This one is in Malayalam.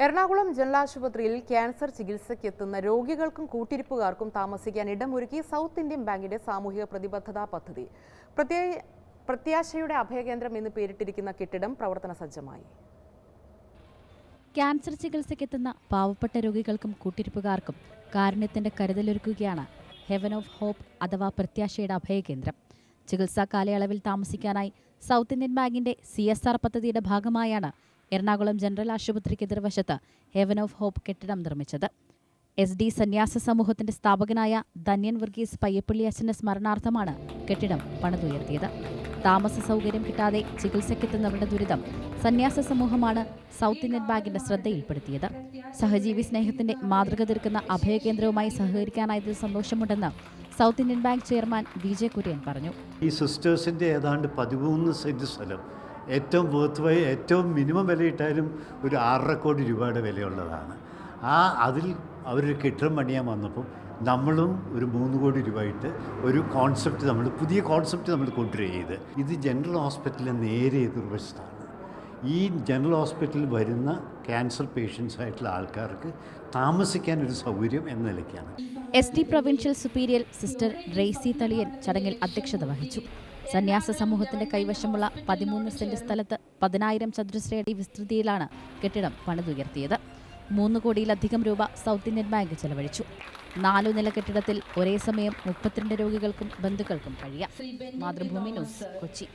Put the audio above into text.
എറണാകുളം ജനറൽ ആശുപത്രിയിൽ ക്യാൻസർ ചികിത്സയ്ക്കെത്തുന്ന രോഗികൾക്കും കൂട്ടിരിപ്പുകാർക്കും താമസിക്കാൻ ഇടമൊരുക്കി സൗത്ത് ഇന്ത്യൻ ബാങ്കിന്റെ സാമൂഹിക പ്രതിബദ്ധതാ പദ്ധതി. പ്രത്യാശയുടെ അഭയകേന്ദ്രം എന്ന് പേരിട്ടിരിക്കുന്ന കെട്ടിടം പ്രവർത്തന സജ്ജമായി. ക്യാൻസർ ചികിത്സയ്ക്കെത്തുന്ന പാവപ്പെട്ട രോഗികൾക്കും കൂട്ടിരിപ്പുകാർക്കും കാരുണ്യത്തിന്റെ കരുതലൊരുക്കുകയാണ് ഹെവൻ ഓഫ് ഹോപ്പ് അഥവാ പ്രത്യാശയുടെ അഭയകേന്ദ്രം. ചികിത്സാ കാലയളവിൽ താമസിക്കാനായി സൗത്ത് ഇന്ത്യൻ ബാങ്കിന്റെ CSR പദ്ധതിയുടെ ഭാഗമായാണ് എറണാകുളം ജനറൽ ആശുപത്രിക്ക് എതിർവശത്ത് ഹെവൻ ഓഫ് ഹോപ്പ് കെട്ടിടം നിർമ്മിച്ചത്. SD സന്യാസ സമൂഹത്തിന്റെ സ്ഥാപകനായ ധന്യൻ വർഗീസ് പയ്യപ്പള്ളി അച്ഛന്റെ സ്മരണാർത്ഥമാണ് കെട്ടിടം പണിതുയർത്തിയത്. താമസ സൗകര്യം കിട്ടാതെ ചികിത്സയ്ക്കെത്തുന്നവരുടെ ദുരിതം സന്യാസ സമൂഹമാണ് സൗത്ത് ഇന്ത്യൻ ബാങ്കിന്റെ ശ്രദ്ധയിൽപ്പെടുത്തിയത്. സഹജീവി സ്നേഹത്തിന്റെ മാതൃക തീർക്കുന്ന അഭയകേന്ദ്രവുമായി സഹകരിക്കാനായതിൽ സന്തോഷമുണ്ടെന്ന് south Indian bank chairman VJ Kurian പറഞ്ഞു. ഈ സിസ്റ്റേഴ്സിന്റെ ഏതാണ്ട് 13 സെന്റ് സ്ഥലം ഏറ്റവും വേർത്തുവായി ഏറ്റവും മിനിമം വിലയിട്ടാലും ഒരു 6.5 കോടി രൂപയുടെ വിലയുള്ളതാണ്. അതിൽ അവരൊരു കെട്ടിടം പണിയാൻ വന്നപ്പോൾ നമ്മളും ഒരു 3 കോടി രൂപയായിട്ട് ഒരു പുതിയ കോൺസെപ്റ്റ് നമ്മൾ കൊണ്ടുവരികയത്. ഇത് ജനറൽ ഹോസ്പിറ്റലിലെ നേരെ എതിർവശത്താണ്. ഈ ജനറൽ ഹോസ്പിറ്റലിൽ വരുന്ന ക്യാൻസർ പേഷ്യൻസ് ആയിട്ടുള്ള ആൾക്കാർക്ക് താമസിക്കാൻ ഒരു സൗകര്യം എന്ന നിലയ്ക്കാണ്. SD പ്രൊവിൻഷ്യൽ സുപ്പീരിയർ സിസ്റ്റർ റേസി തളിയൻ ചടങ്ങിൽ അധ്യക്ഷത വഹിച്ചു. സന്യാസ സമൂഹത്തിന്റെ കൈവശമുള്ള 13 സെന്റ് സ്ഥലത്ത് 10,000 ചതുരശ്ര അടി വിസ്തൃതിയിലാണ് കെട്ടിടം പണിതുയർത്തിയത്. 3 കോടിയിലധികം രൂപ സൗത്ത് ഇന്ത്യൻ ബാങ്ക് ചെലവഴിച്ചു. 4 നില കെട്ടിടത്തിൽ ഒരേ സമയം 32 രോഗികൾക്കും ബന്ധുക്കൾക്കും കഴിയാം. മാതൃഭൂമി ന്യൂസ്, കൊച്ചി.